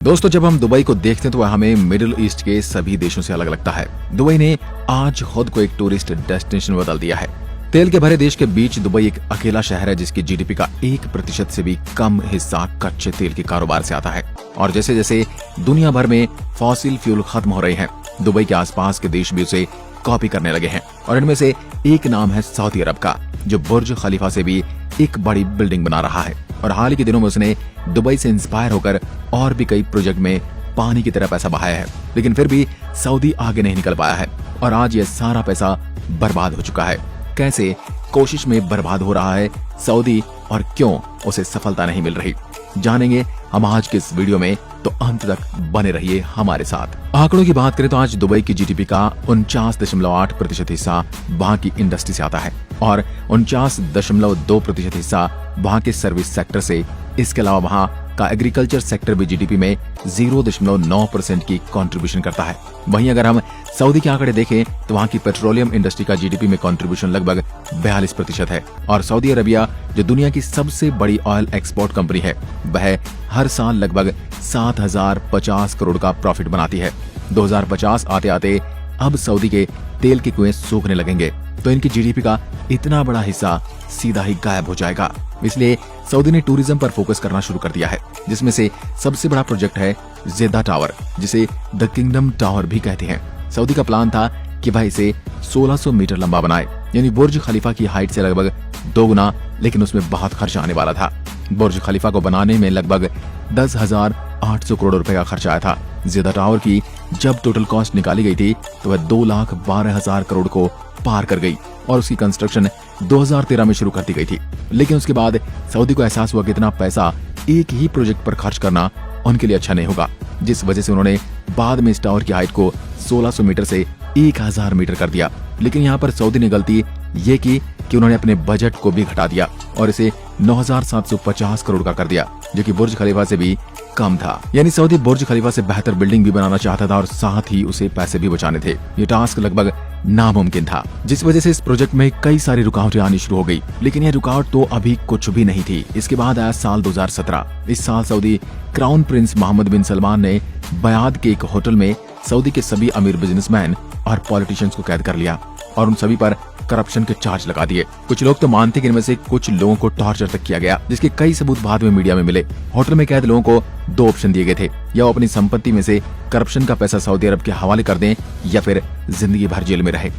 दोस्तों, जब हम दुबई को देखते हैं तो वह हमें मिडिल ईस्ट के सभी देशों से अलग लगता है। दुबई ने आज खुद को एक टूरिस्ट डेस्टिनेशन बदल दिया है। तेल के भरे देश के बीच दुबई एक अकेला शहर है जिसकी जीडीपी का 1% से भी कम हिस्सा कच्चे तेल के कारोबार से आता है। और जैसे जैसे दुनिया भर में फॉसिल फ्यूल खत्म हो रहे हैं, दुबई के आसपास के देश भी उसे कॉपी करने लगे हैं। और इनमें से एक नाम है सऊदी अरब का, जो बुर्ज खलीफा से भी एक बड़ी बिल्डिंग बना रहा है। और हाल ही के दिनों में उसने दुबई से इंस्पायर होकर और भी कई प्रोजेक्ट में पानी की तरह पैसा बहाया है, लेकिन फिर भी सऊदी आगे नहीं निकल पाया है। और आज यह सारा पैसा बर्बाद हो चुका है। कैसे कोशिश में बर्बाद हो रहा है सऊदी और क्यों उसे सफलता नहीं मिल रही, जानेंगे हम आज के इस वीडियो में, तो अंत तक बने रहिए हमारे साथ। आंकड़ों की बात करें तो आज दुबई की जीडीपी का 49.8% हिस्सा वहां की इंडस्ट्री से आता है और 49.2% हिस्सा वहां के सर्विस सेक्टर से। इसके अलावा वहां का एग्रीकल्चर सेक्टर भी जीडीपी में 0.9% की कंट्रीब्यूशन करता है। वहीं अगर हम सऊदी के आंकड़े देखें तो वहां की पेट्रोलियम इंडस्ट्री का जीडीपी में कंट्रीब्यूशन लगभग 42% है। और सऊदी अरबिया, जो दुनिया की सबसे बड़ी ऑयल एक्सपोर्ट कंपनी है, वह हर साल लगभग 7,050 करोड़ का प्रॉफिट बनाती है। 2050 आते आते अब सऊदी के तेल के कुएं सूखने लगेंगे तो इनकी जीडीपी का इतना बड़ा हिस्सा सीधा ही गायब हो जाएगा। इसलिए सऊदी ने टूरिज्म पर फोकस करना शुरू कर दिया है, जिसमें से सबसे बड़ा प्रोजेक्ट है जेदा टावर, जिसे द किंगडम टावर भी कहते हैं। सऊदी का प्लान था कि वह इसे 1600 मीटर लंबा बनाए, यानी बुर्ज खलीफा की हाइट से लगभग 2 गुना, लेकिन उसमें बहुत खर्च आने वाला था। बुर्ज खलीफा को बनाने में लगभग 10,800 करोड़ रुपए का खर्च आया था। जेदा टावर की जब टोटल कॉस्ट निकाली गई थी तो वह 2,12,000 करोड़ को पार कर गई और उसकी कंस्ट्रक्शन 2013 में शुरू कर दी गई थी। लेकिन उसके बाद सऊदी को एहसास हुआ कि इतना पैसा एक ही प्रोजेक्ट पर खर्च करना उनके लिए अच्छा नहीं होगा, जिस वजह से उन्होंने बाद में इस टावर की हाइट को 1600 मीटर से 1000 मीटर कर दिया। लेकिन यहाँ पर सऊदी ने गलती ये की कि उन्होंने अपने बजट को भी घटा दिया और इसे 9,750 करोड़ का कर दिया, जो कि बुर्ज खलीफा से भी कम था। यानी सऊदी बुर्ज खलीफा से बेहतर बिल्डिंग भी बनाना चाहता था और साथ ही उसे पैसे भी बचाने थे। ये टास्क लगभग नामुमकिन था, जिस वजह से इस प्रोजेक्ट में कई सारी रुकावटें आनी शुरू हो गई। लेकिन यह रुकावट तो अभी कुछ भी नहीं थी। इसके बाद आया साल 2017। इस साल सऊदी क्राउन प्रिंस मोहम्मद बिन सलमान ने बयाद के एक होटल में सऊदी के सभी अमीर बिजनेसमैन और पॉलिटिशियंस को कैद कर लिया और उन सभी पर करप्शन के चार्ज लगा दिए। कुछ लोग तो मानते कि इनमें से कुछ लोगों को टॉर्चर तक किया गया, जिसके कई सबूत बाद में मीडिया में मिले। होटल में कैद लोगों को 2 ऑप्शन दिए गए थे, या वो अपनी संपत्ति में से करप्शन का पैसा सऊदी अरब के हवाले कर दें या फिर जिंदगी भर जेल में रहे।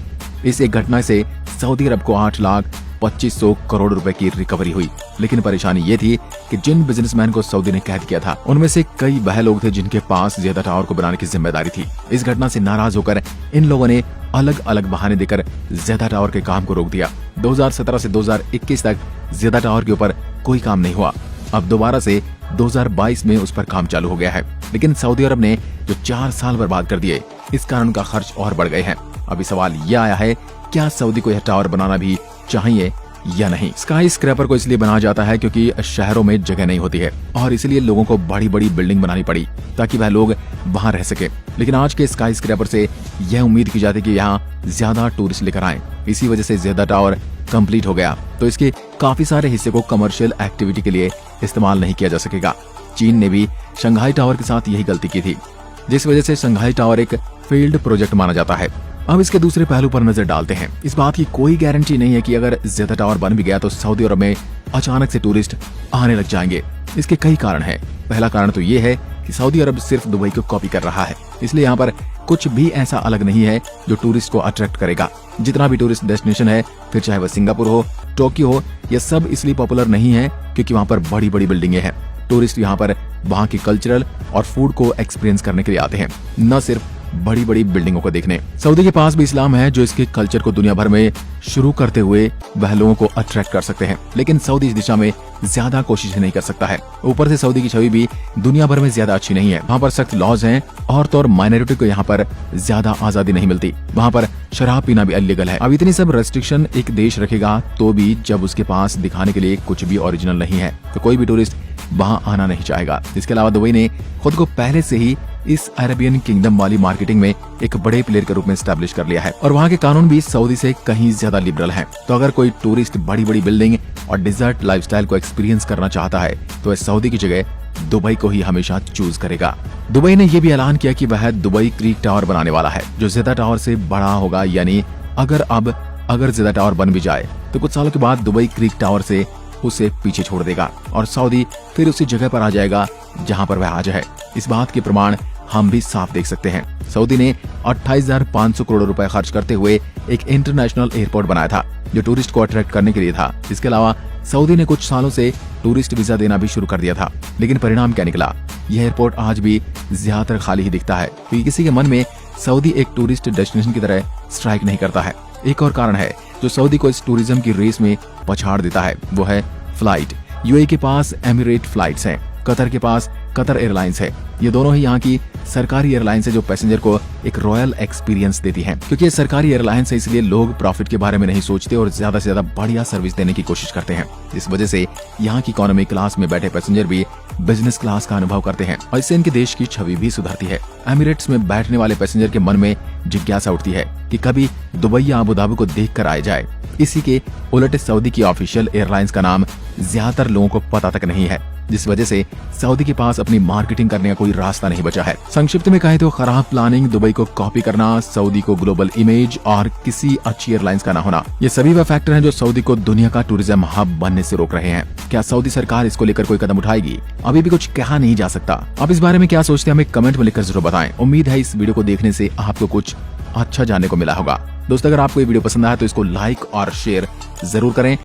इस एक घटना से सऊदी अरब को 8,25,000 करोड़ रुपए की रिकवरी हुई। लेकिन परेशानी ये थी कि जिन बिजनेसमैन को सऊदी ने कैद किया था, उनमें से कई वह लोग थे जिनके पास जेदा टावर को बनाने की जिम्मेदारी थी। इस घटना से नाराज होकर इन लोगों ने अलग अलग बहाने देकर जेदा टावर के काम को रोक दिया। 2017 से 2021 तक जेदा टावर के ऊपर कोई काम नहीं हुआ। अब दोबारा से 2022 में उस पर काम चालू हो गया है। लेकिन सऊदी अरब ने जो 4 साल बर्बाद कर दिए, इस कारण उनका खर्च और बढ़ गए हैं। अभी सवाल यह आया है, क्या सऊदी को यह टावर बनाना भी चाहिए या नहीं। स्काई स्क्रैपर को इसलिए बनाया जाता है क्योंकि शहरों में जगह नहीं होती है और इसलिए लोगों को बड़ी बड़ी बिल्डिंग बनानी पड़ी ताकि वह लोग वहां रह सके। लेकिन आज के स्काई स्क्रैपर से यह उम्मीद की जाती है कि यहाँ ज्यादा टूरिस्ट लेकर आए। इसी वजह से जेदा टावर कंप्लीट हो गया तो इसके काफी सारे हिस्से को कमर्शियल एक्टिविटी के लिए इस्तेमाल नहीं किया जा सकेगा। चीन ने भी शंघाई टावर के साथ यही गलती की थी, जिस वजह से शंघाई टावर एक फेल्ड प्रोजेक्ट माना जाता है। अब इसके दूसरे पहलू पर नजर डालते हैं। इस बात की कोई गारंटी नहीं है कि अगर जेदा टावर बन भी गया तो सऊदी अरब में अचानक से टूरिस्ट आने लग जाएंगे। इसके कई कारण हैं। पहला कारण तो ये है कि सऊदी अरब सिर्फ दुबई को कॉपी कर रहा है, इसलिए यहाँ पर कुछ भी ऐसा अलग नहीं है जो टूरिस्ट को अट्रैक्ट करेगा। जितना भी टूरिस्ट डेस्टिनेशन है, फिर चाहे वह सिंगापुर हो, टोक्यो हो, यह सब इसलिए पॉपुलर नहीं है क्योंकि वहाँ पर बड़ी बड़ी बिल्डिंगें हैं। टूरिस्ट यहाँ पर वहाँ की कल्चरल और फूड को एक्सपीरियंस करने के लिए आते हैं, न सिर्फ बड़ी बड़ी बिल्डिंगों को देखने। सऊदी के पास भी इस्लाम है जो इसके कल्चर को दुनिया भर में शुरू करते हुए वह लोगों को अट्रैक्ट कर सकते हैं। लेकिन सऊदी इस दिशा में ज्यादा कोशिश नहीं कर सकता है। ऊपर से सऊदी की छवि भी दुनिया भर में ज्यादा अच्छी नहीं है। वहाँ पर सख्त लॉज हैं और तो और माइनॉरिटी को यहाँ पर ज्यादा आजादी नहीं मिलती। वहाँ पर शराब पीना भी इलीगल है। अब इतनी सब रेस्ट्रिक्शन एक देश रखेगा तो भी जब उसके पास दिखाने के लिए कुछ भी ओरिजिनल नहीं है तो कोई भी टूरिस्ट वहाँ आना नहीं चाहेगा। इसके अलावा दुबई ने खुद को पहले से ही इस अरेबियन किंगडम वाली मार्केटिंग में एक बड़े प्लेयर के रूप में स्टैब्लिश कर लिया है और वहाँ के कानून भी सऊदी से कहीं ज्यादा लिबरल हैं। तो अगर कोई टूरिस्ट बड़ी बड़ी बिल्डिंग और डिजर्ट लाइफस्टाइल को एक्सपीरियंस करना चाहता है तो वह सऊदी की जगह दुबई को ही हमेशा चूज करेगा। दुबई ने यह भी ऐलान किया कि वह दुबई क्रीक टावर बनाने वाला है, जो ज़ेडा टावर से बड़ा होगा। यानी अगर ज़ेडा टावर बन भी जाए तो कुछ सालों के बाद दुबई क्रीक टावर से उसे पीछे छोड़ देगा और सऊदी फिर उसी जगह पर आ जाएगा जहां पर वह आज है। इस बात के प्रमाण हम भी साफ देख सकते हैं। सऊदी ने 28,500 करोड़ रुपए खर्च करते हुए एक इंटरनेशनल एयरपोर्ट बनाया था, जो टूरिस्ट को अट्रैक्ट करने के लिए था। इसके अलावा सऊदी ने कुछ सालों से टूरिस्ट वीजा देना भी शुरू कर दिया था, लेकिन परिणाम क्या निकला? यह एयरपोर्ट आज भी ज्यादातर खाली ही दिखता है, क्योंकि किसी के मन में सऊदी एक टूरिस्ट डेस्टिनेशन की तरह स्ट्राइक नहीं करता है। एक और कारण है जो सऊदी को इस टूरिज्म की रेस में पछाड़ देता है, वो है फ्लाइट। यूएई के पास एमिरेट फ्लाइट्स हैं, कतर के पास कतर एयरलाइंस है। ये दोनों ही यहाँ की सरकारी एयरलाइंस है, जो पैसेंजर को एक रॉयल एक्सपीरियंस देती हैं। क्योंकि ये सरकारी एयरलाइंस है, इसलिए लोग प्रॉफिट के बारे में नहीं सोचते और ज्यादा से ज्यादा बढ़िया सर्विस देने की कोशिश करते हैं। इस वजह से यहाँ की इकोनॉमी क्लास में बैठे पैसेंजर भी बिजनेस क्लास का अनुभव करते हैं और इससे इनके देश की छवि भी सुधरती है। एमिरेट्स में बैठने वाले पैसेंजर के मन में जिज्ञासा उठती है कि कभी दुबई या अबू धाबी को देख कर आया जाए। इसी के उलट सऊदी की ऑफिशियल एयरलाइंस का नाम ज्यादातर लोगों को पता तक नहीं है, जिस वजह से सऊदी के पास अपनी मार्केटिंग करने का कोई रास्ता नहीं बचा है। संक्षिप्त में कहें तो खराब प्लानिंग, दुबई को कॉपी करना, सऊदी को ग्लोबल इमेज और किसी अच्छी एयरलाइंस का न होना, ये सभी वह फैक्टर हैं जो सऊदी को दुनिया का टूरिज्म हब बनने से रोक रहे हैं। क्या सऊदी सरकार इसको लेकर कोई कदम उठाएगी? अभी भी कुछ कहा नहीं जा सकता। आप इस बारे में क्या सोचते हैं, हमें कमेंट में लिखकर जरूर बताएं। उम्मीद है इस वीडियो को देखने से आपको कुछ अच्छा जानने को मिला होगा। दोस्तों, अगर आपको ये वीडियो पसंद आया तो इसको लाइक और शेयर जरूर करें।